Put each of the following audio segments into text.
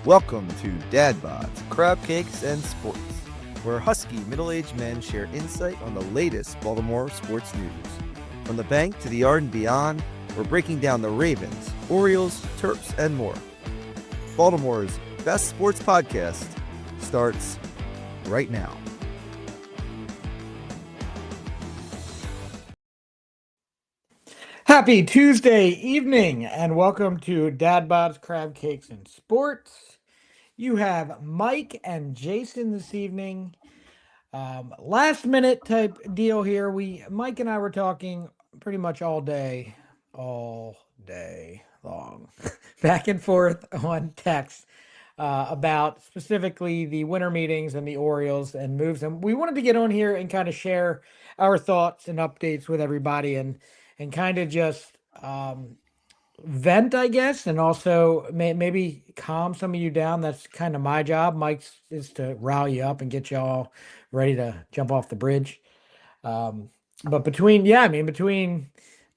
Welcome to Bods, Crabcakes, and Sports, where husky middle-aged men share insight on the latest Baltimore sports news. From the bank to the yard and beyond, we're breaking down the Ravens, Orioles, Terps, and more. Baltimore's best sports podcast starts right now. Happy Tuesday evening and welcome to Bods, Crabcakes, and Sports. You have Mike and Jason this evening. Last minute type deal here. Mike and I were talking pretty much all day long, back and forth on text about specifically the winter meetings and the Orioles and moves. And we wanted to get on here and kind of share our thoughts and updates with everybody and kind of just vent, I guess, and also maybe calm some of you down. That's kind of my job. Mike's is to rally you up and get you all ready to jump off the bridge. But between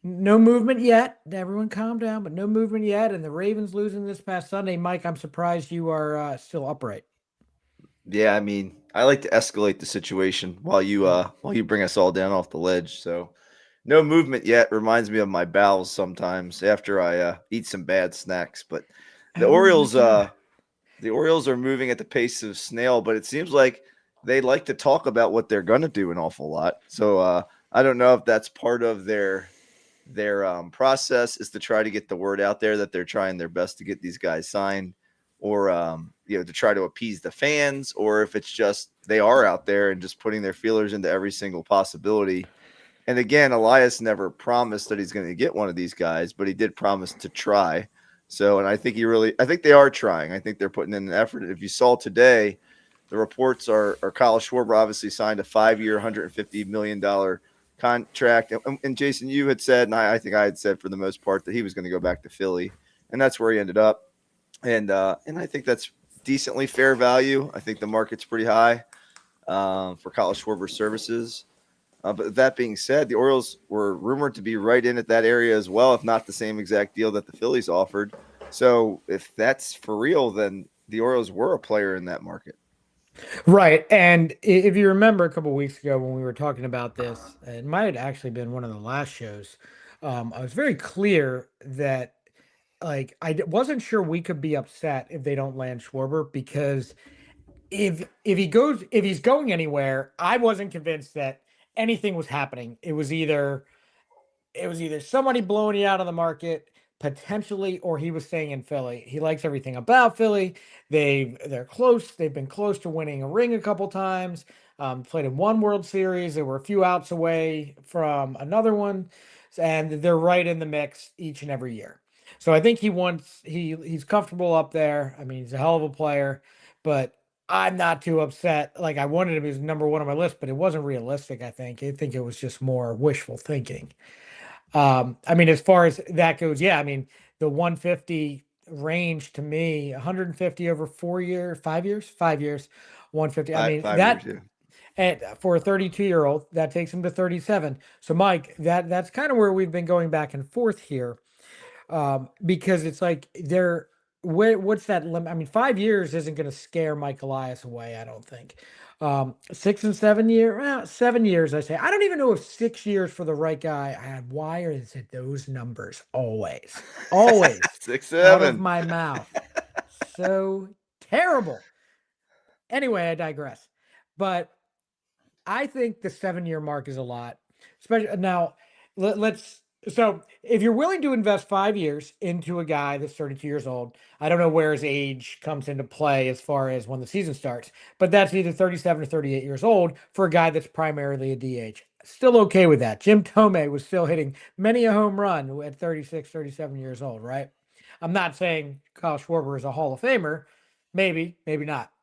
no movement yet, everyone calm down, but no movement yet, and the Ravens losing this past Sunday. Mike, I'm surprised you are still upright. Yeah, I like to escalate the situation while you bring us all down off the ledge. So, no movement yet reminds me of my bowels sometimes after I eat some bad snacks. But the Orioles, the Orioles are moving at the pace of snail, but it seems like they like to talk about what they're going to do an awful lot. So I don't know if that's part of their process is to try to get the word out there that they're trying their best to get these guys signed, or to try to appease the fans, or if it's just they are out there and just putting their feelers into every single possibility. And again, Elias never promised that he's going to get one of these guys, but he did promise to try. So, and I think they are trying. I think they're putting in an effort. If you saw today, the reports are Kyle Schwarber obviously signed a 5-year, $150 million contract. And Jason, you had said, and I think I had said for the most part, that he was going to go back to Philly, and that's where he ended up. And I think that's decently fair value. I think the market's pretty high for Kyle Schwarber's services. But that being said, the Orioles were rumored to be right in at that area as well, if not the same exact deal that the Phillies offered. So if that's for real, then the Orioles were a player in that market. Right. And if you remember a couple of weeks ago when we were talking about this, it might have actually been one of the last shows. I was very clear that wasn't sure we could be upset if they don't land Schwarber, because if he's going anywhere, I wasn't convinced that anything was happening. It was either somebody blowing you out of the market potentially, or he was staying in Philly. He likes everything about Philly. They're close. They've been close to winning a ring a couple times. Played in one World Series. They were a few outs away from another one, and they're right in the mix each and every year. So I think he's comfortable up there. I mean, he's a hell of a player, but I'm not too upset. Like, I wanted him as number one on my list, but it wasn't realistic. I think it was just more wishful thinking. As far as that goes, yeah, the 150 range to me, 150 over 5 years, 150. Five years, yeah. And for a 32-year-old, that takes him to 37. So, Mike, that's kind of where we've been going back and forth here, because it's like what's that limit? 5 years isn't going to scare Mike Elias away, I don't think. 6 and 7 years, 7 years, I say. I don't even know if 6 years for the right guy. Why is it those numbers always 6, out of 7. my mouth? So terrible. Anyway, I digress. But I think the 7-year mark is a lot. Especially now, let's. So if you're willing to invest 5 years into a guy that's 32 years old, I don't know where his age comes into play as far as when the season starts, but that's either 37 or 38 years old for a guy that's primarily a DH. Still okay with that. Jim Thome was still hitting many a home run at 36, 37 years old, right? I'm not saying Kyle Schwarber is a Hall of Famer. Maybe, maybe not.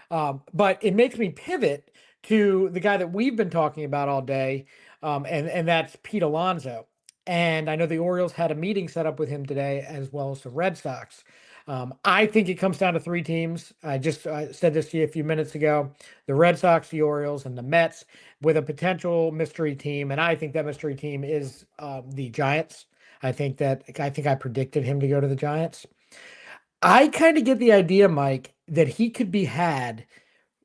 But it makes me pivot to the guy that we've been talking about all day, and that's Pete Alonso. And I know the Orioles had a meeting set up with him today, as well as the Red Sox. I think it comes down to three teams. I said this to you a few minutes ago: the Red Sox, the Orioles, and the Mets, with a potential mystery team. And I think that mystery team is the Giants. I think I predicted him to go to the Giants. I kind of get the idea, Mike, that he could be had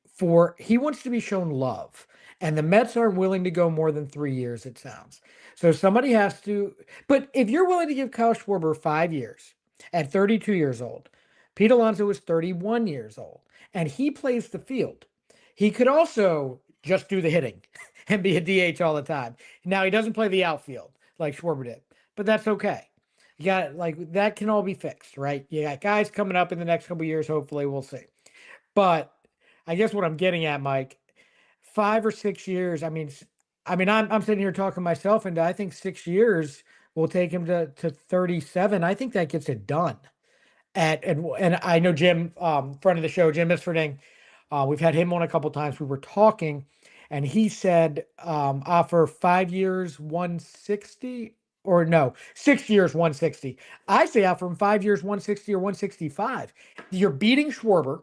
for he wants to be shown love. And the Mets aren't willing to go more than 3 years, it sounds. So somebody has to, but if you're willing to give Kyle Schwarber 5 years at 32 years old, Pete Alonso is 31 years old, and he plays the field. He could also just do the hitting and be a DH all the time. Now he doesn't play the outfield like Schwarber did, but that's okay. You got like that can all be fixed, right? You got guys coming up in the next couple years, hopefully, we'll see. But I guess what I'm getting at, Mike, 5 or 6 years. I'm sitting here talking myself, and I think 6 years will take him to 37. I think that gets it done. And I know Jim, friend of the show, Jim Isfording. We've had him on a couple times. We were talking, and he said offer 5 years, 160, or no, 6 years, 160. I say offer him 5 years, 160 or 165. You're beating Schwarber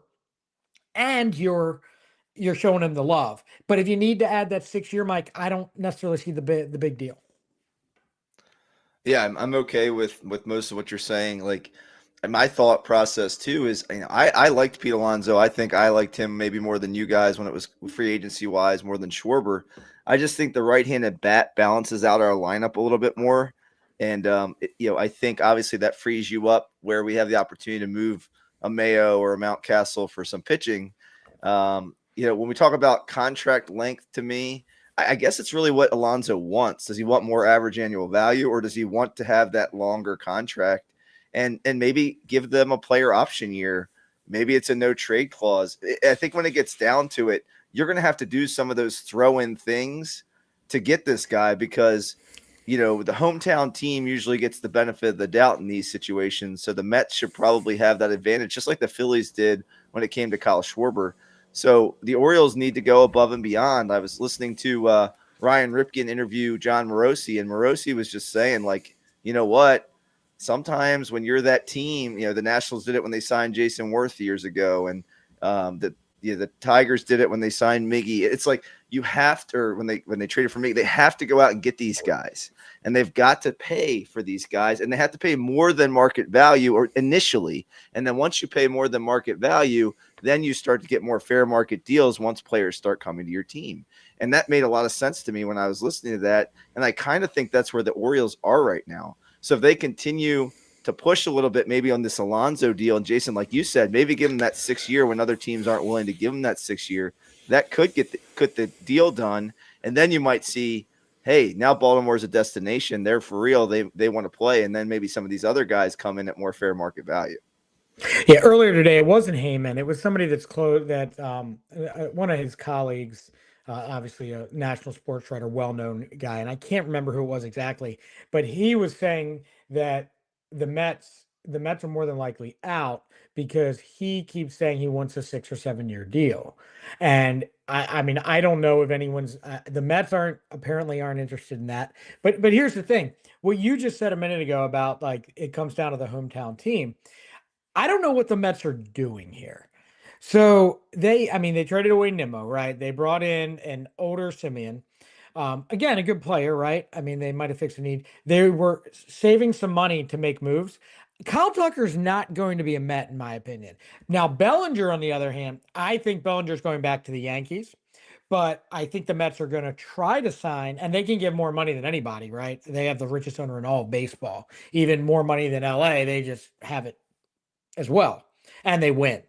and you're showing him the love. But if you need to add that 6 year, Mike, I don't necessarily see the big deal. Yeah, I'm okay with most of what you're saying. Like, and my thought process too is, I liked Pete Alonso. I think I liked him maybe more than you guys when it was free agency wise, more than Schwarber. I just think the right-handed bat balances out our lineup a little bit more, and I think obviously that frees you up where we have the opportunity to move a Mayo or a Mountcastle for some pitching. When we talk about contract length, to me, I guess it's really what Alonso wants. Does he want more average annual value, or does he want to have that longer contract and maybe give them a player option year? Maybe it's a no trade clause. I think when it gets down to it, you're going to have to do some of those throw in things to get this guy because, the hometown team usually gets the benefit of the doubt in these situations. So the Mets should probably have that advantage, just like the Phillies did when it came to Kyle Schwarber. So the Orioles need to go above and beyond. I was listening to Ryan Ripken interview John Morosi, and Morosi was just saying, like, you know what? Sometimes when you're that team, the Nationals did it when they signed Jason Worth years ago, and the Tigers did it when they signed Miggy. It's like you have to, or when they traded for Miggy, they have to go out and get these guys, and they've got to pay for these guys, and they have to pay more than market value or initially, and then once you pay more than market value, then you start to get more fair market deals once players start coming to your team. And that made a lot of sense to me when I was listening to that. And I kind of think that's where the Orioles are right now. So if they continue to push a little bit, maybe on this Alonso deal, and Jason, like you said, maybe give him that 6 year when other teams aren't willing to give him that 6 year, that could get the deal done. And then you might see, hey, now Baltimore's a destination. They're for real. They want to play. And then maybe some of these other guys come in at more fair market value. Yeah, earlier today it wasn't Heyman. It was somebody that's close that one of his colleagues, obviously a national sports writer, well-known guy, and I can't remember who it was exactly, but he was saying that the Mets are more than likely out because he keeps saying he wants a 6 or 7 year deal, and I mean I don't know if anyone's the Mets aren't interested in that, but here's the thing: what you just said a minute ago about like it comes down to the hometown team. I don't know what the Mets are doing here. So they traded away Nimmo, right? They brought in an older Simeon. Again, a good player, right? I mean, they might have fixed a need. They were saving some money to make moves. Kyle Tucker's not going to be a Met, in my opinion. Now, Bellinger, on the other hand, I think Bellinger's going back to the Yankees, but I think the Mets are going to try to sign, and they can give more money than anybody, right? They have the richest owner in all of baseball, even more money than LA. They just have it as well, and they win.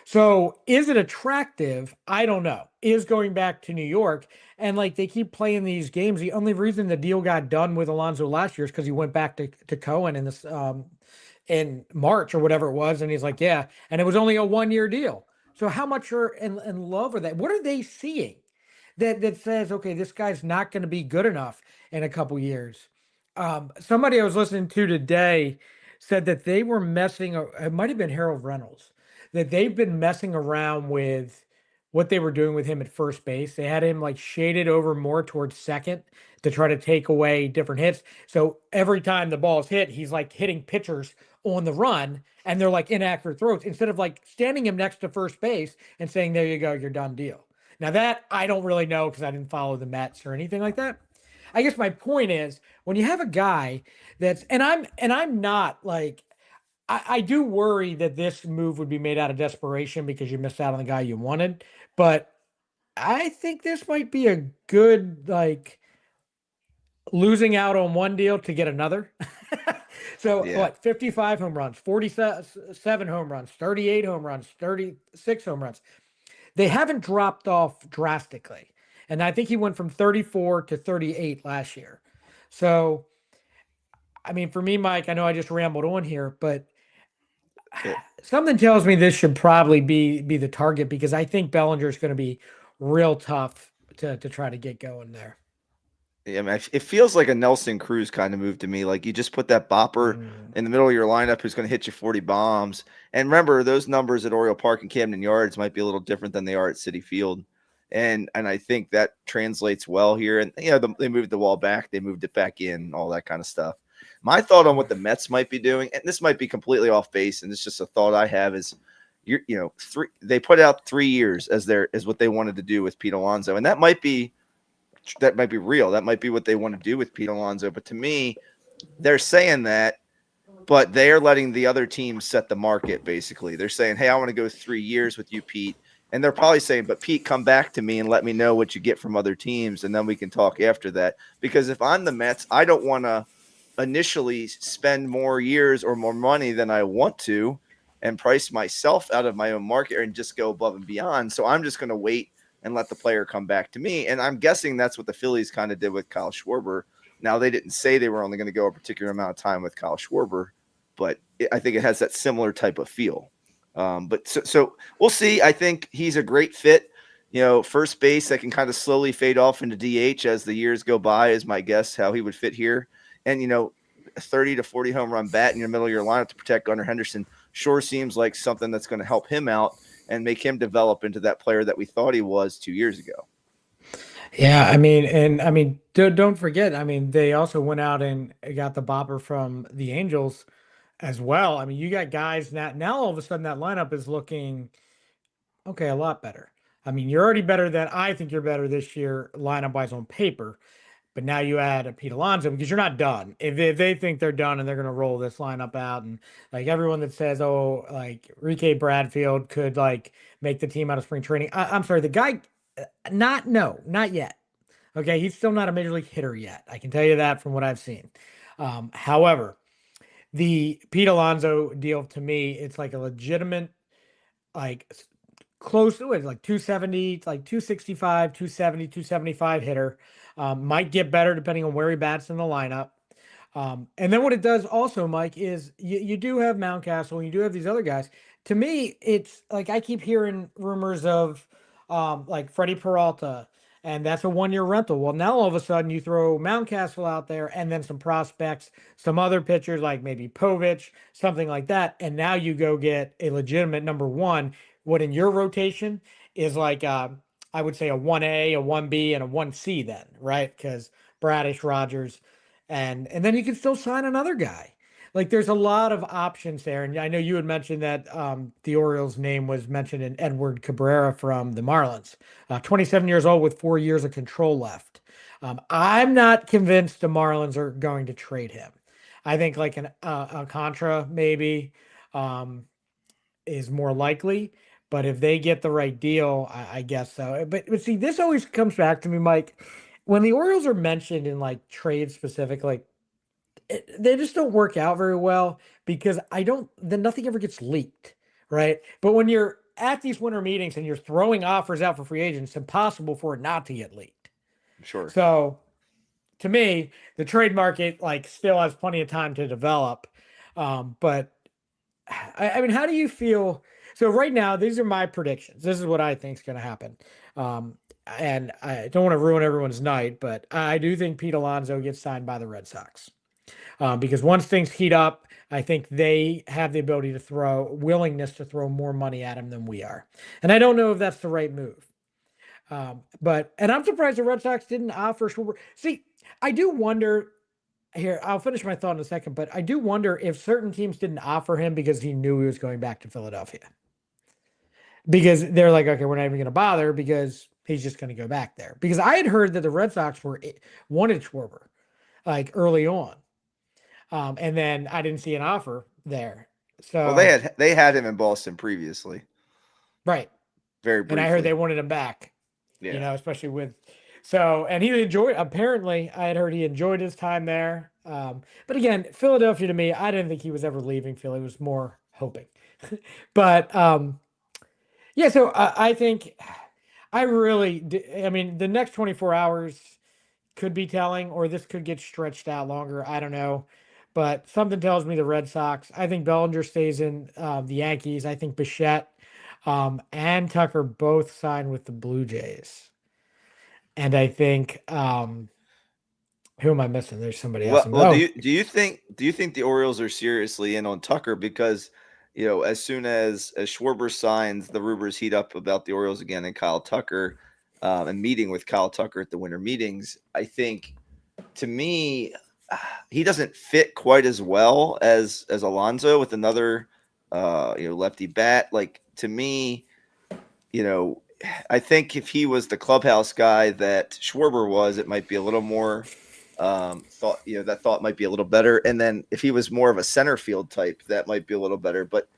So is it attractive? I don't know. Is going back to New York, and like they keep playing these games. The only reason the deal got done with Alonso last year is because he went back to Cohen in March or whatever it was, and he's like, yeah, and it was only a 1 year deal. So how much are in love with that? What are they seeing that says, okay, this guy's not going to be good enough in a couple years? Somebody I was listening to today said that they were it might have been Harold Reynolds, that they've been messing around with what they were doing with him at first base. They had him like shaded over more towards second to try to take away different hits. So every time the ball is hit, he's like hitting pitchers on the run and they're like inaccurate throws instead of like standing him next to first base and saying, there you go, you're done deal. Now that I don't really know because I didn't follow the Mets or anything like that. I guess my point is when you have a guy that's and I'm not like I do worry that this move would be made out of desperation because you missed out on the guy you wanted. But I think this might be a good, like, losing out on one deal to get another. So Yeah. what, 55 home runs, 47 home runs, 38 home runs, 36 home runs. They haven't dropped off drastically. And I think he went from 34 to 38 last year. So, I mean, for me, Mike, I know I just rambled on here, but It, something tells me this should probably be the target because I think Bellinger is going to be real tough to try to get going there. Yeah, I mean, it feels like a Nelson Cruz kind of move to me. Like you just put that bopper Mm. in the middle of your lineup who's going to hit you 40 bombs. And remember, those numbers at Oriole Park and Camden Yards might be a little different than they are at Citi Field. And I think that translates well here. And they moved the wall back, they moved it back in, all that kind of stuff. My thought on what the Mets might be doing, and this might be completely off base, and it's just a thought I have is, they put out 3 years as what they wanted to do with Pete Alonso, and that might be real. That might be what they want to do with Pete Alonso. But to me, they're saying that, but they are letting the other teams set the market, basically. They're saying, hey, I want to go 3 years with you, Pete. And they're probably saying, but Pete, come back to me and let me know what you get from other teams, and then we can talk after that. Because if I'm the Mets, I don't want to initially spend more years or more money than I want to and price myself out of my own market and just go above and beyond. So I'm just going to wait and let the player come back to me. And I'm guessing that's what the Phillies kind of did with Kyle Schwarber. Now, they didn't say they were only going to go a particular amount of time with Kyle Schwarber, but I think it has that similar type of feel. But so we'll see. I think he's a great fit. First base that can kind of slowly fade off into DH as the years go by is my guess how he would fit here. And, a 30 to 40 home run bat in your middle of your lineup to protect Gunnar Henderson sure seems like something that's going to help him out and make him develop into that player that we thought he was 2 years ago. Yeah, I mean, don't forget. I mean, they also went out and got the bopper from the Angels as well. I mean, you got guys now all of a sudden that lineup is looking okay, a lot better. I mean, you're already better than I think you're better this year lineup wise on paper. But now you add a Pete Alonso because you're not done. If they think they're done and they're going to roll this lineup out, and like everyone that says, oh, like Rike Bradfield could like make the team out of spring training. I'm sorry, the guy, not yet. Okay, he's still not a major league hitter yet. I can tell you that from what I've seen. However, the Pete Alonso deal to me, it's like a legitimate, like close to it, like 270, like 265, 270, 275 hitter. Might get better depending on where he bats in the lineup. And then what it does also, Mike, is you do have Mountcastle and you do have these other guys. To me, it's like I keep hearing rumors of like Freddie Peralta, and that's a 1 year rental. Well, now all of a sudden you throw Mountcastle out there and then some prospects, some other pitchers like maybe Povich, something like that. And now you go get a legitimate number one. What in your rotation is like I would say a 1A, a 1B, and a 1C then, right? Because Bradish, Rogers, and then you can still sign another guy. Like there's a lot of options there. And I know you had mentioned that the Orioles name was mentioned in Edward Cabrera from the Marlins, 27 years old with 4 years of control left. I'm not convinced the Marlins are going to trade him. I think like an Alcantara maybe is more likely. But if they get the right deal, I guess so. But see, this always comes back to me, Mike. When the Orioles are mentioned in like trade specifically, they just don't work out very well because then nothing ever gets leaked, right? But when you're at these winter meetings and you're throwing offers out for free agents, it's impossible for it not to get leaked. Sure. So to me, the trade market like still has plenty of time to develop. But I mean, how do you feel? So right now, these are my predictions. This is what I think is going to happen. And I don't want to ruin everyone's night, but I do think Pete Alonso gets signed by the Red Sox. Because once things heat up, I think they have the ability to willingness to throw more money at him than we are. And I don't know if that's the right move. And I'm surprised the Red Sox didn't offer Schwarber. See, I do wonder here. I'll finish my thought in a second, but I do wonder if certain teams didn't offer him because he knew he was going back to Philadelphia. Because they're like, okay, we're not even going to bother because he's just going to go back there. Because I had heard that the Red Sox wanted Schwarber like early on. And then I didn't see an offer there. Well, So they had him in Boston previously, right. very And I heard they briefly. wanted him back, Yeah. especially with so and he enjoyed apparently I had heard he enjoyed his time there. But again, Philadelphia to me, I didn't think he was ever leaving Philly. It was more hoping. But yeah, so I think I mean, the next 24 hours could be telling, or this could get stretched out longer. I don't know. But something tells me the Red Sox. I think Bellinger stays in the Yankees. I think Bichette and Tucker both signed with the Blue Jays. And I think, who am I missing? There's somebody else. Well, do you think the Orioles are seriously in on Tucker because as soon as Schwarber signs, the rumors heat up about the Orioles again and Kyle Tucker, and meeting with Kyle Tucker at the winter meetings. I think to me, he doesn't fit quite as well as Alonso with another lefty bat. Like to me, you know, I think if he was the clubhouse guy that Schwarber was, it might be a little more thought. That thought might be a little better. And then if he was more of a center field type, that might be a little better. But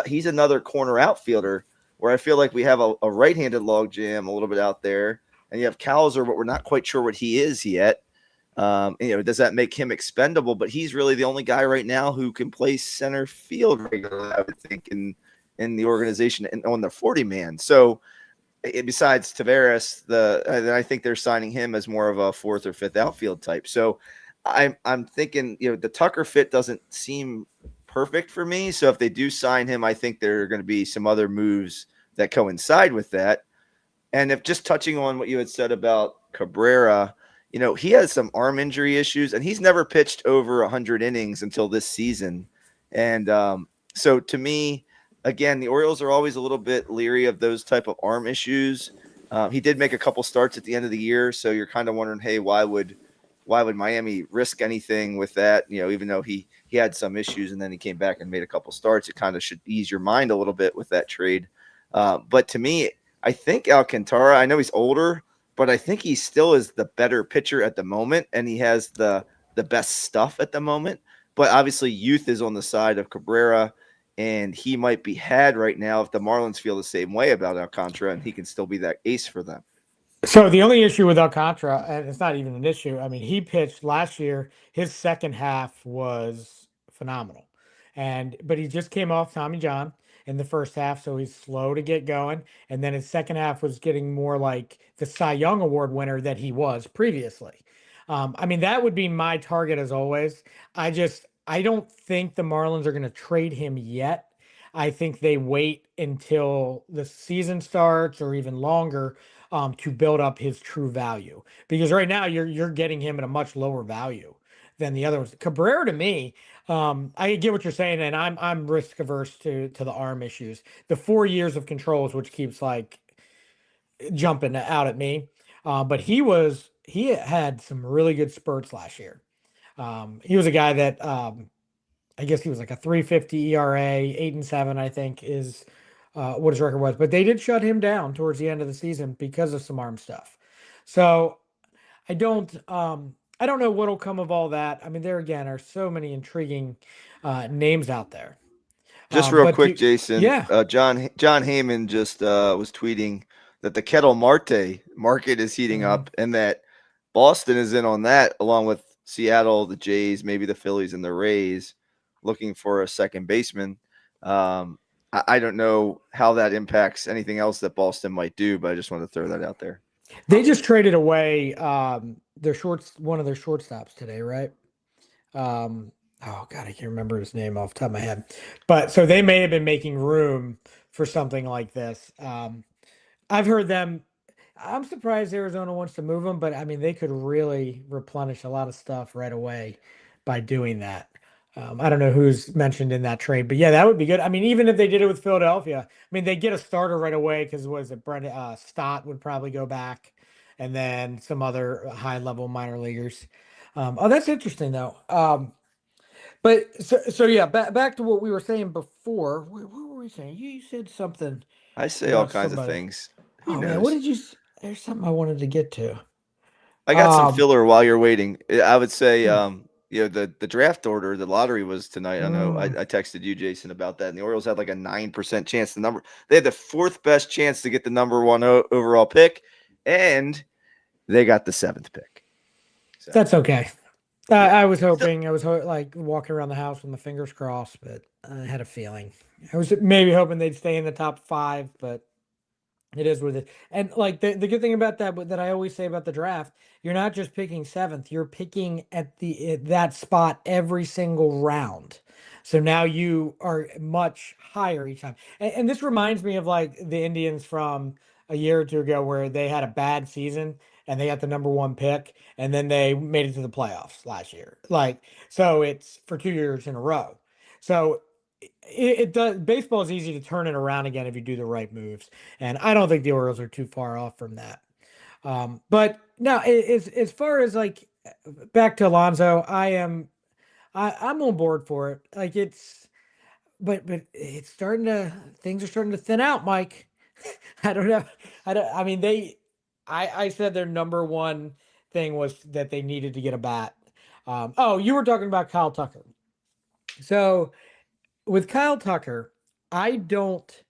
he's another corner outfielder where I feel like we have a right-handed log jam a little bit out there, and you have Cowser, but we're not quite sure what he is yet. Does that make him expendable? But he's really the only guy right now who can play center field regularly, I would think, in the organization and on the 40 man. So besides Tavares, I think they're signing him as more of a fourth or fifth outfield type. So I'm thinking, the Tucker fit doesn't seem perfect for me. So if they do sign him, I think there are going to be some other moves that coincide with that. And if just touching on what you had said about Cabrera, he has some arm injury issues, and he's never pitched over 100 innings until this season. And so to me, again, the Orioles are always a little bit leery of those type of arm issues. He did make a couple starts at the end of the year, so you're kind of wondering, hey, why would Miami risk anything with that? Even though he had some issues and then he came back and made a couple starts, it kind of should ease your mind a little bit with that trade. But to me, I think Alcantara, I know he's older, but I think he still is the better pitcher at the moment, and he has the best stuff at the moment. But obviously, youth is on the side of Cabrera, and he might be had right now if the Marlins feel the same way about Alcantara, and he can still be that ace for them. So the only issue with Alcantara, and it's not even an issue. I mean, he pitched last year. His second half was phenomenal, but he just came off Tommy John in the first half, so he's slow to get going. And then his second half was getting more like the Cy Young Award winner that he was previously. I mean, that would be my target as always. I don't think the Marlins are going to trade him yet. I think they wait until the season starts or even longer to build up his true value. Because right now you're getting him at a much lower value than the other ones. Cabrera to me, I get what you're saying, and I'm risk averse to the arm issues. The 4 years of controls, which keeps like jumping out at me. But he had some really good spurts last year. He was a guy that I guess he was like a 3.50 ERA, 8-7, I think is what his record was. But they did shut him down towards the end of the season because of some arm stuff. So I don't know what'll come of all that. I mean, there again are so many intriguing names out there. Just real But quick, Jason, yeah. John Heyman just was tweeting that the Kettle Marte market is heating Mhm. up, and that Boston is in on that, along with Seattle, the Jays, maybe the Phillies, and the Rays, looking for a second baseman. I don't know how that impacts anything else that Boston might do, but I just wanted to throw that out there. They just traded away one of their shortstops today, right? Oh God, I can't remember his name off the top of my head. But so they may have been making room for something like this. I've heard them. I'm surprised Arizona wants to move them, but I mean they could really replenish a lot of stuff right away by doing that. I don't know who's mentioned in that trade, but yeah, that would be good. I mean, even if they did it with Philadelphia, I mean they get a starter right away because was it Brent Stott would probably go back, and then some other high level minor leaguers. Oh, that's interesting though. But so yeah, back to what we were saying before. What were we saying? You said something I say all about kinds of somebody. things. Who Oh man, what knows? did you? There's something I wanted to get to. I got some Um, filler while you're waiting. I would say hmm. the draft order, the lottery was tonight. I know I Mm. texted you, Jason, about that. And the Orioles had like a 9% chance. They had the fourth best chance to get the number one overall pick, and they got the seventh pick. So That's okay. yeah, I was so, hoping, like walking around the house with my fingers crossed, but I had a feeling. I was maybe hoping they'd stay in the top five, but it is what it is. And like the good thing about that I always say about the draft, you're not just picking seventh, you're picking at that spot every single round. So now you are much higher each time. And this reminds me of like the Indians from a year or two ago where they had a bad season and they got the number one pick and then they made it to the playoffs last year. Like, so it's for 2 years in a row. So it does, baseball is easy to turn it around again if you do the right moves. And I don't think the Orioles are too far off from that. But now, as far as like back to Alonso, I'm on board for it. Like but it's starting to things are starting to thin out, Mike. I don't know. I mean I said their number one thing was that they needed to get a bat. Oh, you were talking about Kyle Tucker. So with Kyle Tucker, I don't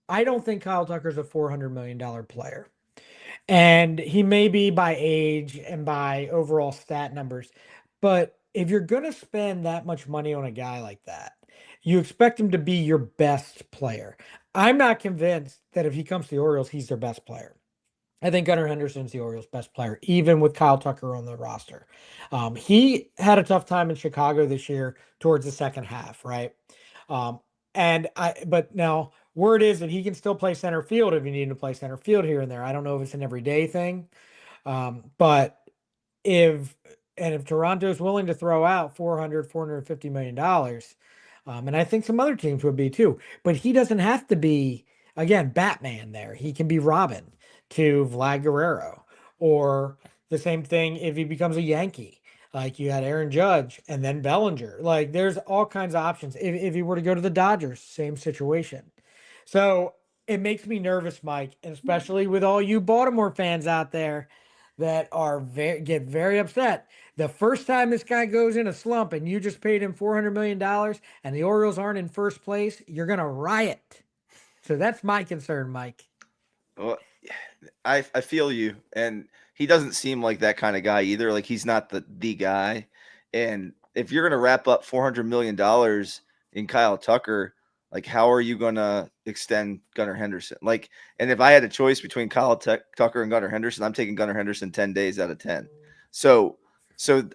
I don't think Kyle Tucker's a $400 million player. And he may be by age and by overall stat numbers. But if you're going to spend that much money on a guy like that, you expect him to be your best player. I'm not convinced that if he comes to the Orioles, he's their best player. I think Gunnar Henderson's the Orioles' best player, even with Kyle Tucker on the roster. He had a tough time in Chicago this year towards the second half, right? Um, but now word is that he can still play center field if you need him to play center field here and there. I don't know if it's an everyday thing, but if if Toronto's willing to throw out 450 million dollars, and I think some other teams would be too, but he doesn't have to be again Batman there. He can be Robin to Vlad Guerrero, or the same thing if he becomes a Yankee. Like you had Aaron Judge and then Bellinger. Like there's all kinds of options. If he were to go to the Dodgers, same situation. So it makes me nervous, Mike, and especially with all you Baltimore fans out there that are get very upset. The first time this guy goes in a slump and you just paid him $400 million and the Orioles aren't in first place, you're gonna riot. So that's my concern, Mike. well, I feel you, and he doesn't seem like that kind of guy either. Like he's not the guy. And if you're gonna wrap up $400 million in Kyle Tucker, like how are you gonna extend Gunnar Henderson? Like, and if I had a choice between Tucker and Gunnar Henderson, I'm taking Gunnar Henderson 10 days out of 10. So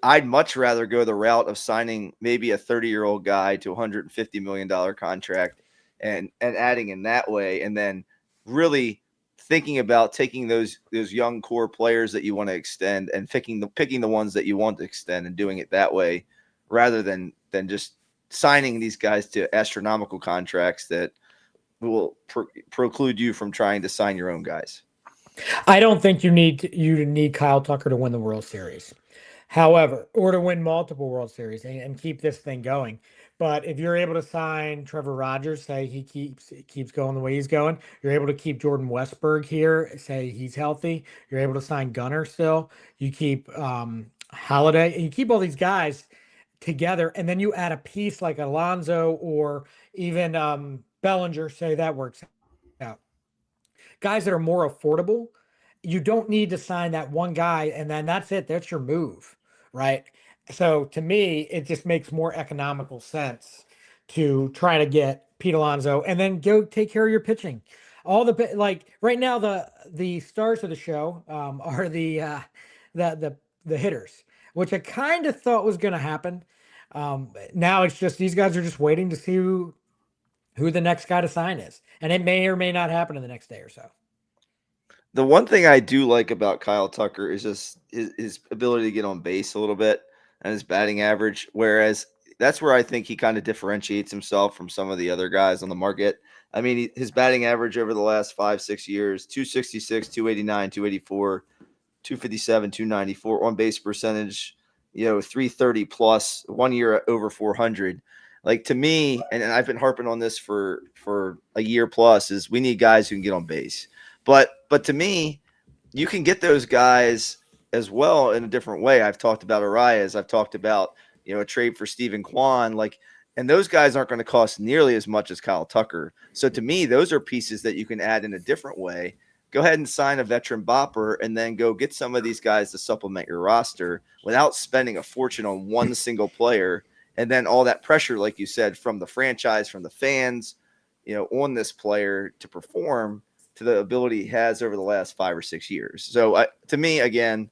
I'd much rather go the route of signing maybe a 30-year-old guy to a $150 million contract and adding in that way, and then really thinking about taking those young core players that you want to extend and picking the ones that you want to extend and doing it that way, rather than just signing these guys to astronomical contracts that will preclude you from trying to sign your own guys. I don't think you need Kyle Tucker to win the World Series. However, or to win multiple World Series and keep this thing going. But if you're able to sign Trevor Rogers, say he keeps going the way he's going, you're able to keep Jordan Westberg here, say he's healthy. You're able to sign Gunner still. You keep Holiday. You keep all these guys together, and then you add a piece like Alonzo or even Bellinger. Say that works out, guys that are more affordable. You don't need to sign that one guy and then that's it. That's your move, right? So to me, it just makes more economical sense to try to get Pete Alonso and then go take care of your pitching. Like right now, the stars of the show are the hitters, which I kind of thought was going to happen. Now it's just these guys are just waiting to see who the next guy to sign is, and it may or may not happen in the next day or so. The one thing I do like about Kyle Tucker is just his ability to get on base a little bit and his batting average. Whereas that's where I think he kind of differentiates himself from some of the other guys on the market. I mean, his batting average over the last 5-6 years, 266, 289, 284, 257, 294 on base percentage, 330 plus, 1 year over 400. Like to me, and I've been harping on this for a year plus, is we need guys who can get on base. But to me, you can get those guys as well in a different way. I've talked about Arias. I've talked about, a trade for Stephen Kwan. And those guys aren't going to cost nearly as much as Kyle Tucker. So to me, those are pieces that you can add in a different way. Go ahead and sign a veteran bopper and then go get some of these guys to supplement your roster without spending a fortune on one single player. And then all that pressure, like you said, from the franchise, from the fans, on this player to perform to the ability he has over the last 5 or 6 years. So to me, again,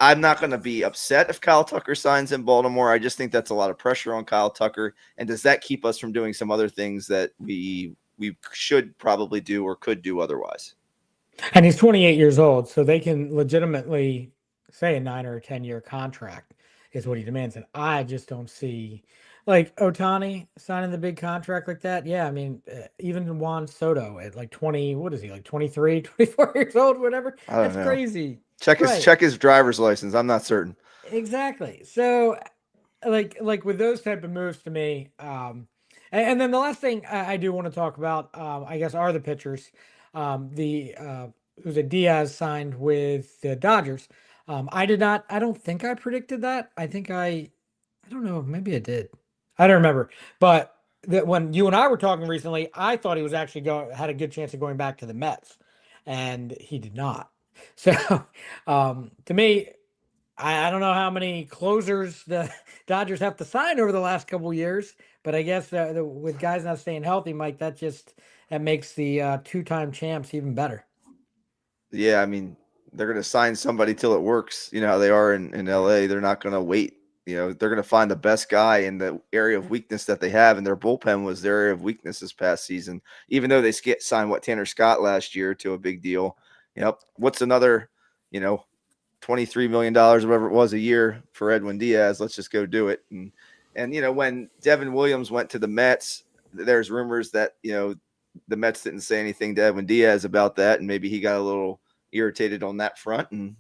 I'm not going to be upset if Kyle Tucker signs in Baltimore. I just think that's a lot of pressure on Kyle Tucker. And does that keep us from doing some other things that we should probably do or could do otherwise? And he's 28 years old, so they can legitimately say a 9 or a 10-year contract is what he demands. And I just don't see like Otani signing the big contract like that. Yeah, I mean, even Juan Soto at like 20, what is he, like 23, 24 years old, whatever? I don't That's know. crazy. Check Right. his driver's license. I'm not certain. Exactly. So like with those type of moves to me, and then the last thing I do want to talk about, I guess, are the pitchers. The it was a Diaz signed with the Dodgers. I did not. I don't think I predicted that. I think I don't know. Maybe I did. I don't remember. But that when you and I were talking recently, I thought he was actually had a good chance of going back to the Mets, and he did not. So, to me, I don't know how many closers the Dodgers have to sign over the last couple of years, but I guess with guys not staying healthy, Mike, that makes the two-time champs even better. Yeah, I mean, they're going to sign somebody till it works. You know how they are in LA. They're not going to wait. They're going to find the best guy in the area of weakness that they have, and their bullpen was their area of weakness this past season. Even though they signed Tanner Scott last year to a big deal. What's another, $23 million, whatever it was a year for Edwin Diaz? Let's just go do it. And when Devin Williams went to the Mets, there's rumors that the Mets didn't say anything to Edwin Diaz about that, and maybe he got a little irritated on that front, and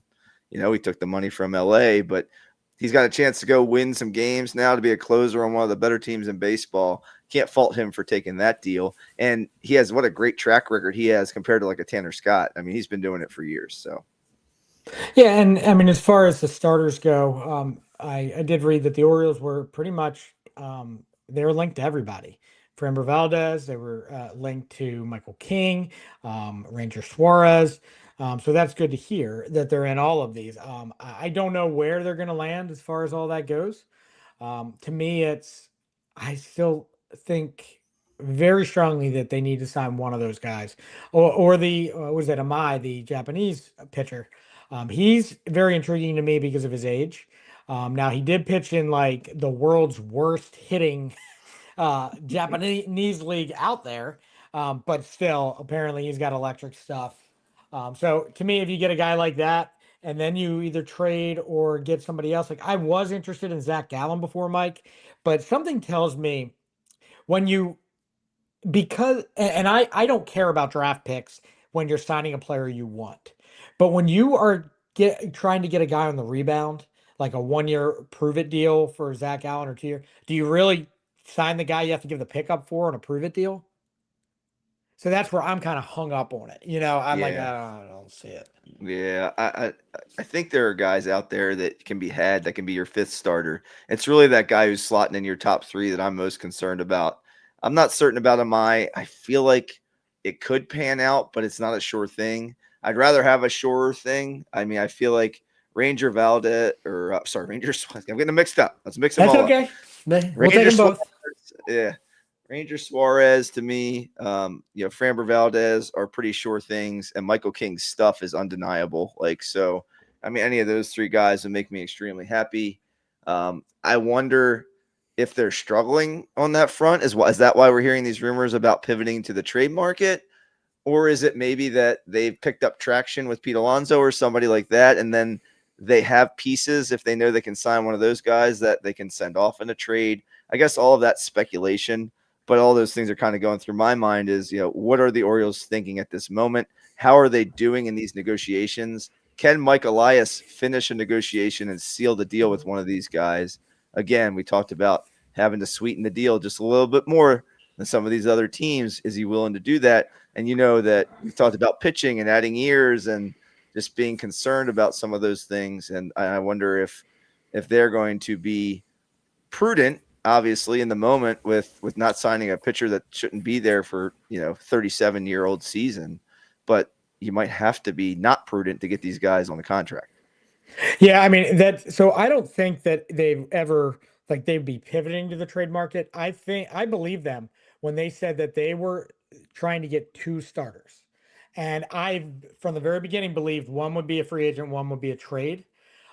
he took the money from LA, but he's got a chance to go win some games now to be a closer on one of the better teams in baseball. Can't fault him for taking that deal, and he has what a great track record he has compared to like a Tanner Scott. I mean, he's been doing it for years. So Yeah, and I mean, as far as the starters go, I did read that the Orioles were pretty much they were linked to everybody. Framber Valdez, they were linked to Michael King, Ranger Suarez. So that's good to hear that they're in all of these. I don't know where they're going to land as far as all that goes. To me, I still think very strongly that they need to sign one of those guys, or the was it Amai, the Japanese pitcher. He's very intriguing to me because of his age. Now he did pitch in like the world's worst hitting Japanese league out there, but still, apparently he's got electric stuff. So to me, if you get a guy like that, and then you either trade or get somebody else, like I was interested in Zach Gallen before, Mike, but something tells me when you because and I don't care about draft picks when you're signing a player you want. But when you are trying to get a guy on the rebound, like a 1 year prove it deal for Zach Allen or 2 year, do you really sign the guy you have to give the pickup for on a prove it deal? So that's where I'm kind of hung up on it. I'm like, yeah, I don't see it. yeah, I think there are guys out there that can be had that can be your fifth starter. It's really that guy who's slotting in your top three that I'm most concerned about. I'm not certain about Amai. I feel like it could pan out, but it's not a sure thing. I'd rather have a surer thing. I mean, I feel like Ranger Valdez or sorry, Ranger Suarez. I'm getting them mixed up. Let's mix them That's all up. okay. We'll take Ranger them Suarez, both. yeah. Ranger Suarez to me, Framber Valdez are pretty sure things, and Michael King's stuff is undeniable. So, I mean, any of those three guys would make me extremely happy. I wonder if they're struggling on that front. Is that why we're hearing these rumors about pivoting to the trade market? Or is it maybe that they've picked up traction with Pete Alonso or somebody like that, and then they have pieces if they know they can sign one of those guys that they can send off in a trade? I guess all of that's speculation, but all those things are kind of going through my mind is, what are the Orioles thinking at this moment? How are they doing in these negotiations? Can Mike Elias finish a negotiation and seal the deal with one of these guys? Again, we talked about having to sweeten the deal just a little bit more than some of these other teams. Is he willing to do that? And that we've talked about pitching and adding years and just being concerned about some of those things. And I wonder if they're going to be prudent, obviously, in the moment with not signing a pitcher that shouldn't be there for 37-year-old season, but you might have to be not prudent to get these guys on the contract. Yeah, I mean that. So I don't think that they've ever like they'd be pivoting to the trade market. I believe them when they said that they were trying to get two starters, and I from the very beginning believed one would be a free agent, one would be a trade.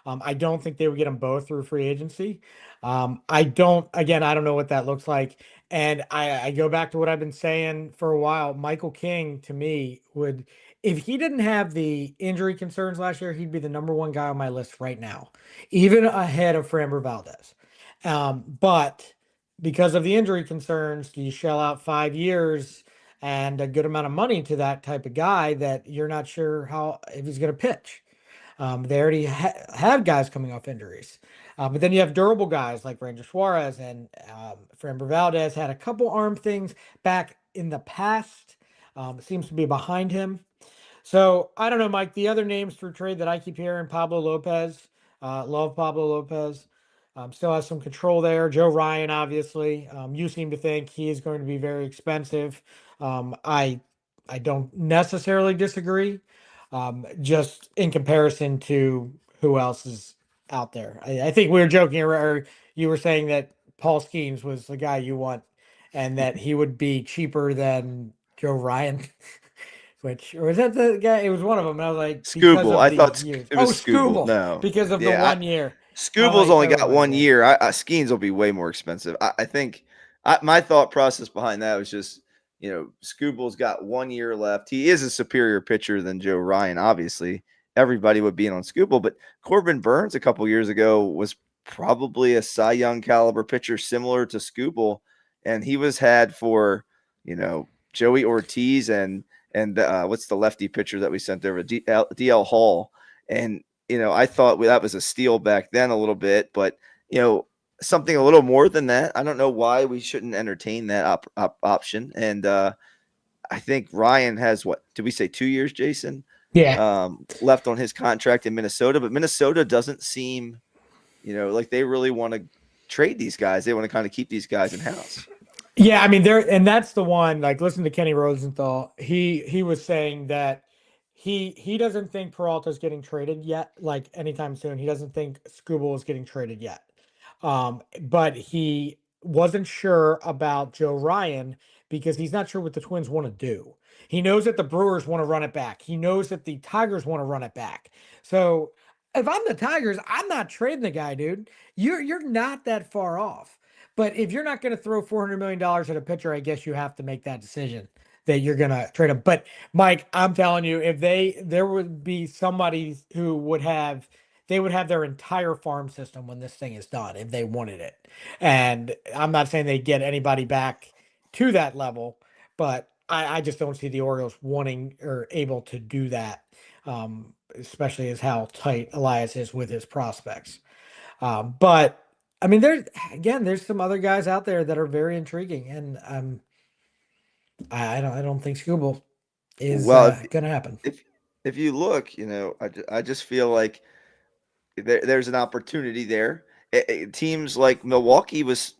I don't think they would get them both through free agency. I don't. Again, I don't know what that looks like, and I go back to what I've been saying for a while. Michael King to me would if he didn't have the injury concerns last year, he'd be the number one guy on my list right now, even ahead of Framber Valdez. But because of the injury concerns, you shell out 5 years and a good amount of money to that type of guy that you're not sure how if he's going to pitch. They already have guys coming off injuries. But then you have durable guys like Ranger Suarez and Framber Valdez had a couple arm things back in the past. It seems to be behind him. So I don't know, Mike. The other names for trade that I keep hearing: Pablo Lopez. Love Pablo Lopez. Still has some control there. Joe Ryan, obviously. You seem to think he is going to be very expensive. I don't necessarily disagree. Just in comparison to who else is out there, I think we were joking, or you were saying that Paul Skeens was the guy you want, and that he would be cheaper than Joe Ryan. Which or was that the guy? It was one of them. And I was like, because Scooble. of I the thought years. it Oh, was Scooble. Scooble, No. because of the Yeah. 1 year. Scooble's only got Everybody 1 did. year. Skeens will be way more expensive. I think my thought process behind that was just, Scooble's got 1 year left. He is a superior pitcher than Joe Ryan, obviously. Everybody would be in on Scooble, but Corbin Burns a couple years ago was probably a Cy Young caliber pitcher similar to Scooble, and he was had for, Joey Ortiz and what's the lefty pitcher that we sent over, DL Hall, and I thought that was a steal back then a little bit, but something a little more than that. I don't know why we shouldn't entertain that option. And I think Ryan has what did we say 2 years, Jason? Yeah. Left on his contract in Minnesota, but Minnesota doesn't seem, like they really want to trade these guys. They want to kind of keep these guys in house. Yeah, I mean there and that's the one, like listen to Kenny Rosenthal. He was saying that he doesn't think Peralta's getting traded yet, like anytime soon. He doesn't think Scooble is getting traded yet. But he wasn't sure about Joe Ryan because he's not sure what the Twins want to do. He knows that the Brewers want to run it back. He knows that the Tigers want to run it back. So if I'm the Tigers, I'm not trading the guy, dude. You're not that far off. But if you're not going to throw $400 million at a pitcher, I guess you have to make that decision that you're going to trade him. But Mike, I'm telling you, if there would be somebody who they would have their entire farm system when this thing is done if they wanted it. And I'm not saying they get anybody back to that level, but I just don't see the Orioles wanting or able to do that, especially as how tight Elias is with his prospects. But I mean, there's some other guys out there that are very intriguing, and I don't think Scooble is Well, going to happen. if you look, I just feel like there's an opportunity there. Teams like Milwaukee was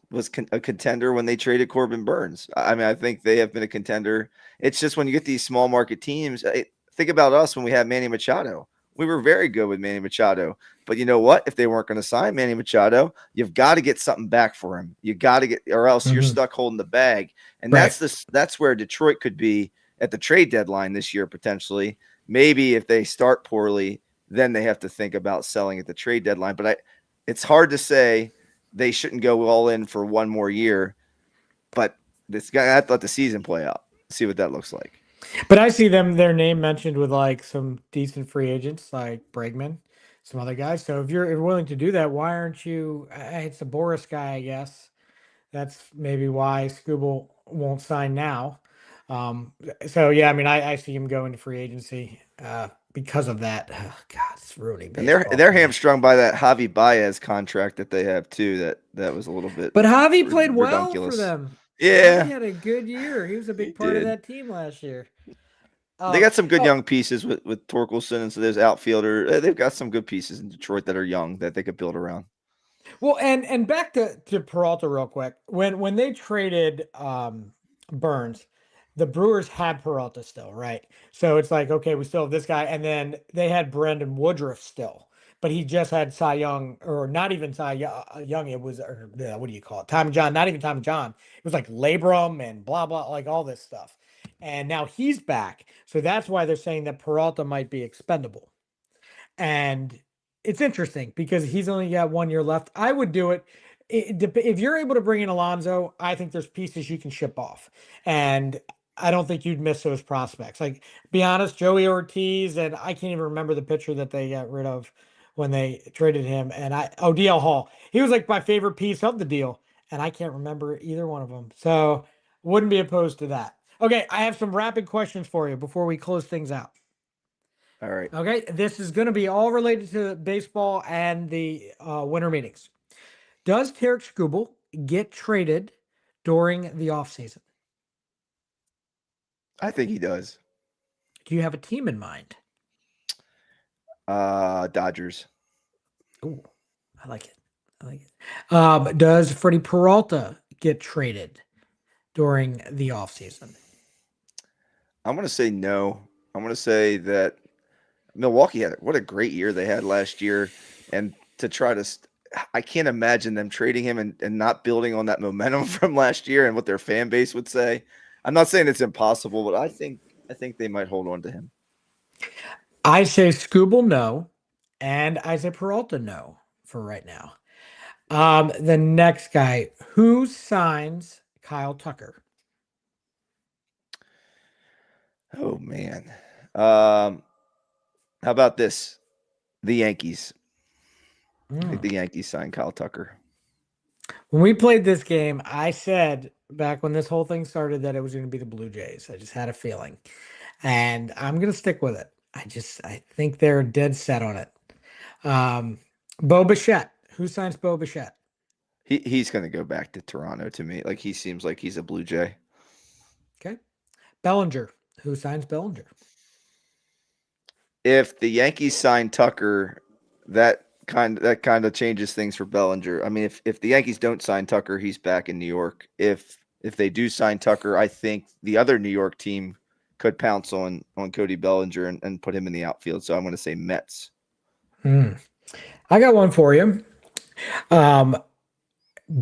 a contender when they traded Corbin Burns. I mean, I think they have been a contender. It's just when you get these small market teams. Think about us when we had Manny Machado. We were very good with Manny Machado, but you know what? If they weren't going to sign Manny Machado, you've got to get something back for him. You got to get, or else you're stuck holding the bag. And Right. that's where Detroit could be at the trade deadline this year potentially. Maybe if they start poorly, then they have to think about selling at the trade deadline. But it's hard to say they shouldn't go all in for one more year. But this guy, I have to let the season play out, see what that looks like. But I see their name mentioned with like some decent free agents like Bregman, some other guys. So if you're willing to do that, why aren't you? It's a Boris guy, I guess. That's maybe why Scooble won't sign now. So yeah, I mean, I see him going to free agency because of that. Oh, God, it's ruining And baseball. they're for me. hamstrung by that Javi Baez contract that they have too. That was a little bit But Javi played well for redunculous. them. Javi Yeah, had a good year. He was a he big part of did. that team last year. They got some good Oh, young pieces with Torkelson, and so there's outfielder. They've got some good pieces in Detroit that are young that they could build around. well, and back to Peralta real quick. When they traded Burns, the Brewers had Peralta still, right? So it's like, okay, we still have this guy, and then they had Brendan Woodruff still, but he just had Cy Young, or not even Young. It was, or what do you call it? Tommy John, not even Tommy John. It was like Labrum and blah blah, like all this stuff. And now he's back, so that's why they're saying that Peralta might be expendable. And it's interesting because he's only got 1 year left. I would do it. If you're able to bring in Alonso, I think there's pieces you can ship off. And I don't think you'd miss those prospects. Like, be honest, Joey Ortiz, and I can't even remember the pitcher that they got rid of when they traded him. And DL Hall. He was like my favorite piece of the deal. And I can't remember either one of them. So wouldn't be opposed to that. Okay, I have some rapid questions for you before we close things out. All right. Okay, this is going to be all related to baseball and the winter meetings. Does Tarek Skubal get traded during the offseason? I think he does. Do you have a team in mind? Dodgers. Ooh, I like it. I like it. Does Freddie Peralta get traded during the offseason? I'm going to say no. I'm going to say that Milwaukee had what a great year they had last year, and to try to, I can't imagine them trading him and not building on that momentum from last year and what their fan base would say. I'm not saying it's impossible, but I think they might hold on to him. I say Skubal no, and I say Peralta no for right now. The next guy, who signs Kyle Tucker? Oh man. How about this? The Yankees. I think Mm. the Yankees signed Kyle Tucker. When we played this game, I said back when this whole thing started that it was going to be the Blue Jays. I just had a feeling, and I'm going to stick with it. I think they're dead set on it. Um, Bo Bichette. Who signs Bo Bichette? He's going to go back to Toronto to me. Like he seems like he's a Blue Jay. Okay. Bellinger. Who signs Bellinger? If the Yankees sign Tucker, that kind of changes things for Bellinger. I mean, if the Yankees don't sign Tucker, he's back in New York. If they do sign Tucker, I think the other New York team could pounce on Cody Bellinger and put him in the outfield. So I'm going to say Mets. Hmm. I got one for you. Um,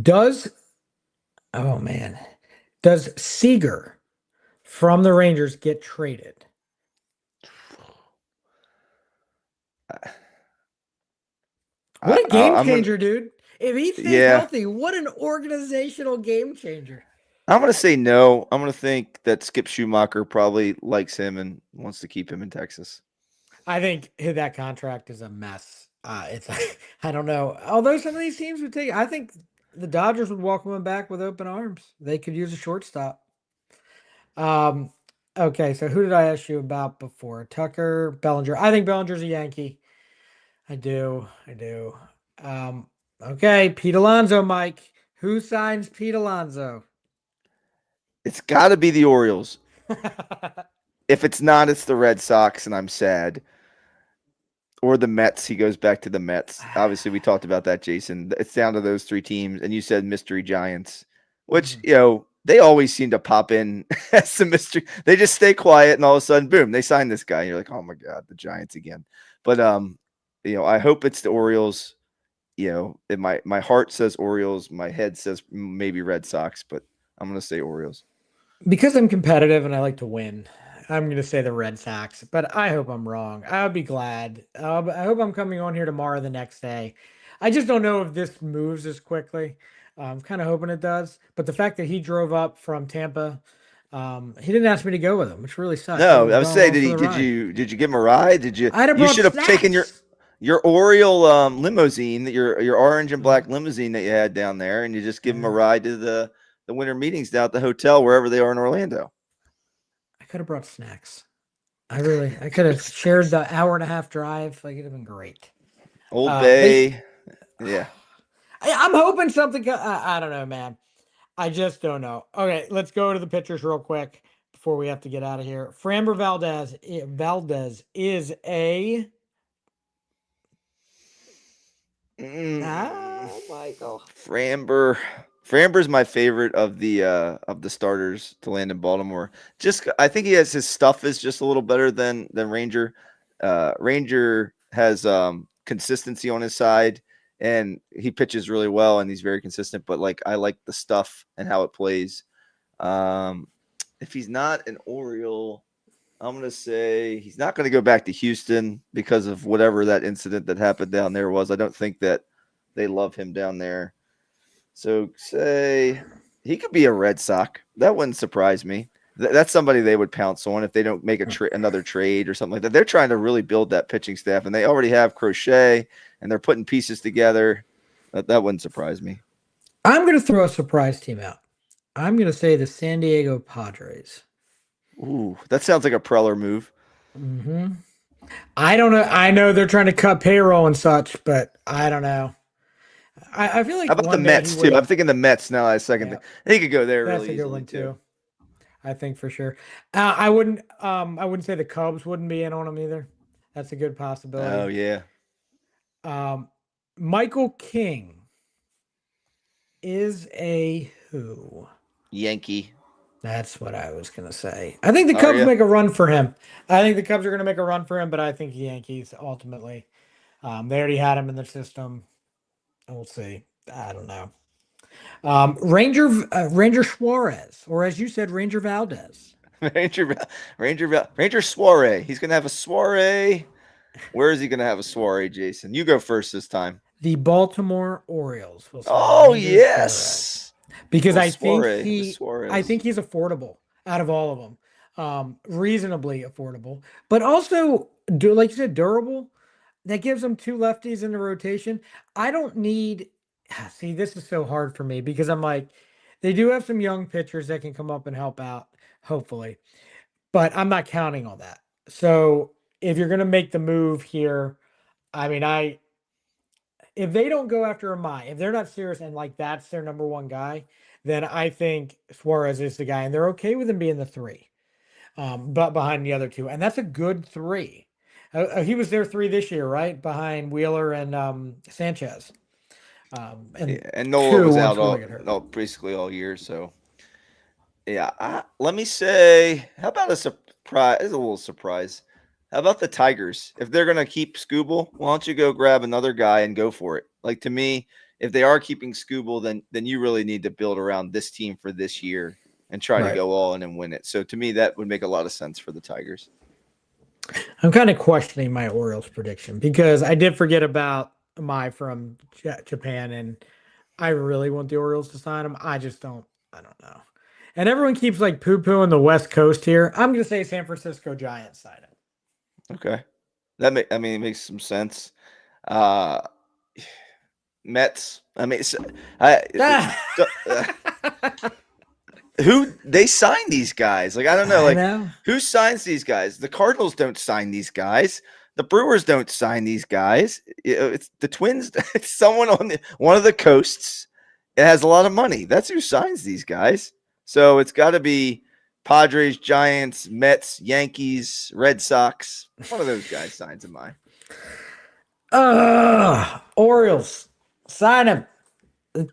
does oh man, does Seager from the Rangers get traded? What a game I'm gonna changer, dude. If he stays yeah. healthy, what an organizational game changer. I'm gonna say no. I'm gonna think that Skip Schumacher probably likes him and wants to keep him in Texas. I think that contract is a mess. It's I don't know. Although some of these teams would take, I think the Dodgers would welcome him back with open arms. They could use a shortstop. Um, okay, so who did I ask you about before? Tucker, Bellinger. I think Bellinger's a Yankee. I do. I do. Um, okay, Pete Alonso, Mike. Who signs Pete Alonso? It's got to be the Orioles. If it's not, it's the Red Sox, and I'm sad. Or the Mets. He goes back to the Mets. Obviously, we talked about that, Jason. It's down to those three teams, and you said mystery giants, which Mhm. they always seem to pop in as some mystery. They just stay quiet, and all of a sudden, boom, they sign this guy. And you're like, oh my god, the Giants again. But I hope it's the Orioles. My heart says Orioles, my head says maybe Red Sox, but I'm gonna say Orioles. Because I'm competitive and I like to win, I'm going to say the Red Sox, but I hope I'm wrong. I'll be glad. I hope I'm coming on here tomorrow, the next day. I just don't know if this moves as quickly. I'm kind of hoping it does, but the fact that he drove up from Tampa, he didn't ask me to go with him, which really sucks. I would No, I have would gone say, along did for he? the Did ride. you? Did you give him a ride? Did you? I'd have You brought should have taken your snacks. your Oriole limousine, your orange and Mhm. black limousine that you had down there, and you just give him a ride to the winter meetings down at the hotel wherever they are in Orlando. I could have brought snacks. I could have shared the hour and a half drive. Like, it'd have been great. Old But Bay, yeah. I'm hoping something. I don't know, man. I just don't know. Okay, let's go to the pitchers real quick before we have to get out of here. Framber Valdez is a Michael. Framber's my favorite of the starters to land in Baltimore. Just I think he has his stuff is just a little better than Ranger. Ranger has consistency on his side and he pitches really well and he's very consistent, but like I like the stuff and how it plays. If he's not an Oriole, I'm going to say he's not going to go back to Houston because of whatever that incident that happened down there was. I don't think that they love him down there. So say he could be a Red Sox. That wouldn't surprise me. That's somebody they would pounce on if they don't make another trade or something like that. They're trying to really build that pitching staff, and they already have Crochet, and they're putting pieces together. That wouldn't surprise me. I'm going to throw a surprise team out. I'm going to say the San Diego Padres. Ooh, that sounds like a Preller move. Mm-hmm. I don't know. I know they're trying to cut payroll and such, but I don't know. I feel like how about the Mets too? I'm thinking the Mets now. I second. Yeah. He could go there. That's really a good easily one too. I think for sure. I wouldn't say the Cubs wouldn't be in on them either. That's a good possibility. Oh yeah. Michael King is a who? Yankee. That's what I was going to say. I think the Cubs make a run for him. I think the Cubs are going to make a run for him, but I think the Yankees ultimately, they already had him in their system. We'll see. I don't know. Ranger Suarez, or as you said, Ranger Valdez. Ranger soiree. He's going to have a soiree. Where is he going to have a soiree, Jason? You go first this time. The Baltimore Orioles. Oh, Ranger yes. Suarez. Because I think he's affordable out of all of them. Reasonably affordable, but also like you said, durable. That gives them two lefties in the rotation. I don't need. See, this is so hard for me because I'm like, they do have some young pitchers that can come up and help out, hopefully, but I'm not counting on that. So if you're going to make the move here, I mean, if they don't go after Amai, if they're not serious and like that's their number one guy, then I think Suarez is the guy, and they're okay with him being the 3, but behind the other 2, and that's a good 3. He was their 3 this year, right, behind Wheeler and Sanchez. And Nola was out basically all year. So yeah, let me say, how about a surprise? It's a little surprise. How about the Tigers? If they're going to keep Scooble, why don't you go grab another guy and go for it? Like, to me, if they are keeping Scooble, then you really need to build around this team for this year and try to go all in and win it. So to me, that would make a lot of sense for the Tigers. I'm kind of questioning my Orioles prediction because I did forget about Mai from Japan, and I really want the Orioles to sign him. I don't know. And everyone keeps like poo-pooing the West Coast here. I'm going to say San Francisco Giants sign him. Okay. It makes some sense. Mets. Who they sign these guys? Like, I don't know. Who signs these guys? The Cardinals don't sign these guys. The Brewers don't sign these guys. It's the Twins. It's someone on one of the coasts. It has a lot of money. That's who signs these guys. So it's got to be Padres, Giants, Mets, Yankees, Red Sox. One of those guys signs in mine. Orioles, sign him.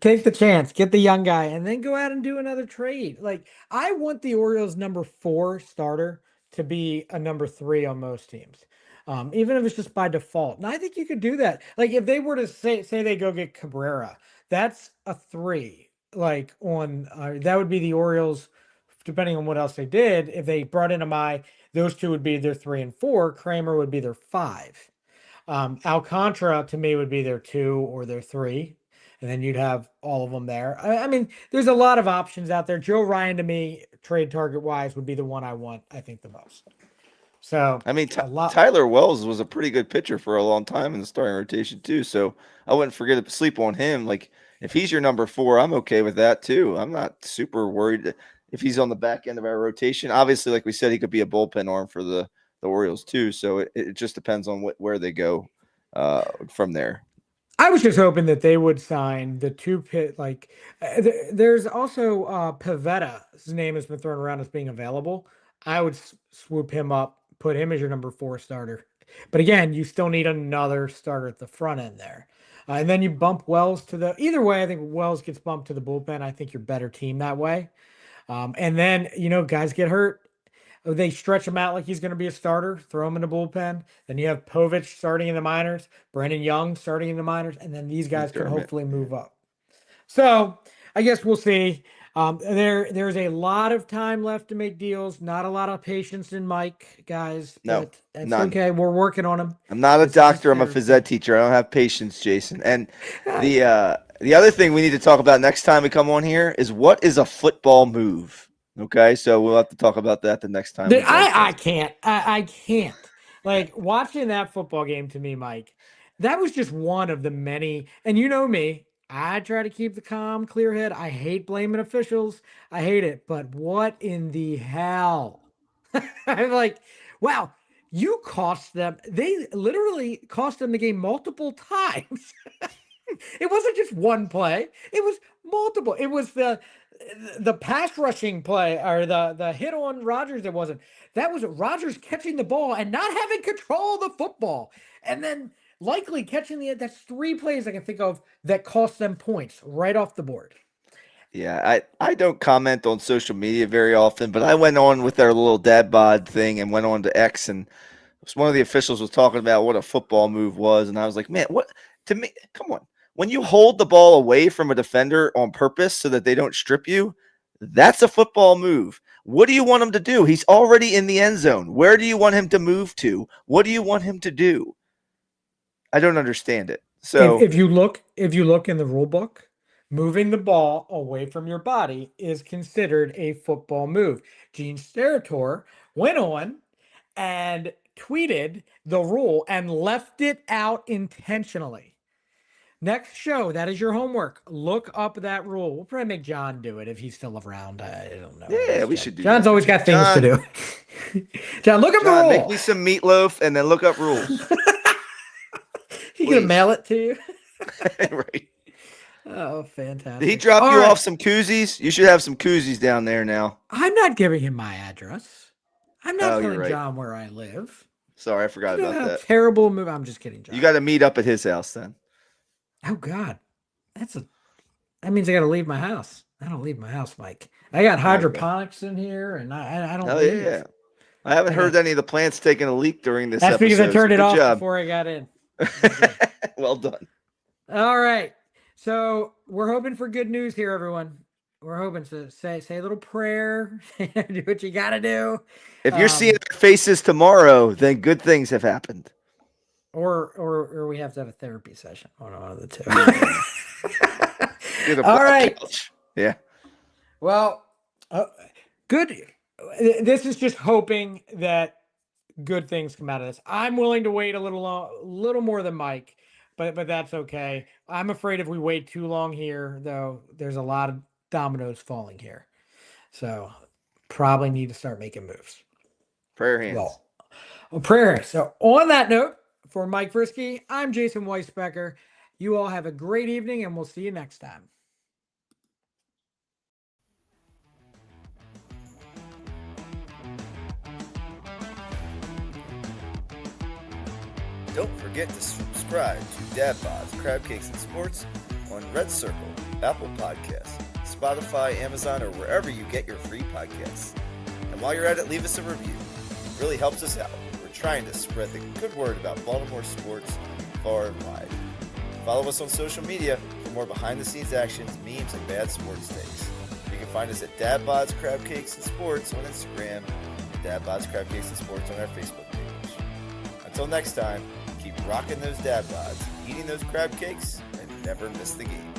Take the chance, get the young guy, and then go out and do another trade. Like, I want the Orioles number 4 starter to be a number 3 on most teams, even if it's just by default. And I think you could do that. Like, if they were to say they go get Cabrera, that's a 3. Like, on that would be the Orioles, depending on what else they did. If they brought in Amai, those 2 would be their 3 and 4. Kramer would be their 5. Alcantara to me would be their 2 or their 3. And then you'd have all of them there. I mean, there's a lot of options out there. Joe Ryan, to me, trade target wise, would be the one I want, I think, the most. So, I mean, Tyler Wells was a pretty good pitcher for a long time in the starting rotation too. So I wouldn't forget to sleep on him. Like, if he's your number 4, I'm okay with that too. I'm not super worried if he's on the back end of our rotation. Obviously, like we said, he could be a bullpen arm for the Orioles too. So it just depends on where they go from there. I was just hoping that they would sign the two pit. There's also Pavetta's name has been thrown around as being available. I would swoop him up, put him as your number 4 starter. But again, you still need another starter at the front end there. And then you bump Wells to the either way. I think Wells gets bumped to the bullpen. I think you're better team that way. And then, guys get hurt. They stretch him out like he's going to be a starter, throw him in the bullpen. Then you have Povich starting in the minors, Brennan Young starting in the minors, and then these guys can hopefully move up. So I guess we'll see. There's a lot of time left to make deals. Not a lot of patience in Mike, guys. No, But that's none. okay. We're working on him. I'm not a This is doctor. I'm a therapy. phys ed teacher. I don't have patience, Jason. And the other thing we need to talk about next time we come on here is what is a football move? Okay, so we'll have to talk about that the next time. I can't. I can't. Like watching that football game to me, Mike, that was just one of the many. And you know me, I try to keep the calm, clear head. I hate blaming officials. I hate it. But what in the hell? I'm like, wow, you cost them. They literally cost them the game multiple times. It wasn't just one play. It was multiple. It was the pass rushing play or the hit on Rodgers. It wasn't. That was Rodgers catching the ball and not having control of the football. And then likely catching that's 3 plays I can think of that cost them points right off the board. Yeah, I don't comment on social media very often, but I went on with our little dad bod thing and went on to X, and one of the officials was talking about what a football move was, and I was like, man, what to me, come on. When you hold the ball away from a defender on purpose so that they don't strip you, that's a football move. What do you want him to do? He's already in the end zone. Where do you want him to move to? What do you want him to do? I don't understand it. So if you look in the rule book, moving the ball away from your body is considered a football move. Gene Steratore went on and tweeted the rule and left it out intentionally. Next show, that is your homework. Look up that rule. We'll probably make John do it if he's still around. I don't know. Yeah, we should do John's that. always got things to do. John, look up the rule. Make me some meatloaf and then look up rules. He's going to mail it to you. Right. Oh, fantastic. Did he drop you off some koozies? You should have some koozies down there now. I'm not giving him my address. I'm not telling right. John where I live. Sorry, I forgot about that. Terrible move. I'm just kidding, John. You got to meet up at his house then. Oh, God. That means I got to leave my house. I don't leave my house, Mike. I got hydroponics in here, and I don't leave. Yeah. I haven't heard any of the plants taking a leak during this episode. That's because I turned it off before I got in. Well done. All right. So we're hoping for good news here, everyone. We're hoping to say a little prayer, do what you got to do. If you're seeing our faces tomorrow, then good things have happened. Or we have to have a therapy session. One of the two. All right. Couch. Yeah. Well, good. This is just hoping that good things come out of this. I'm willing to wait a little more than Mike, but that's okay. I'm afraid if we wait too long here, though, there's a lot of dominoes falling here. So probably need to start making moves. Prayer hands. Well, prayer hands. So on that note, for Mike Frisky, I'm Jason Weisbecker. You all have a great evening, and we'll see you next time. Don't forget to subscribe to Dad Bods, Crabcakes, and Sports on Red Circle, Apple Podcasts, Spotify, Amazon, or wherever you get your free podcasts. And while you're at it, leave us a review. It really helps us out. We're trying to spread the good word about Baltimore sports far and wide. Follow us on social media for more behind-the-scenes actions, memes, and bad sports takes. You can find us at Dad Bods, Crabcakes, and Sports on Instagram, and Dad Bods, Crabcakes, and Sports on our Facebook page. Until next time, keep rocking those dad bods, eating those crab cakes, and never miss the game.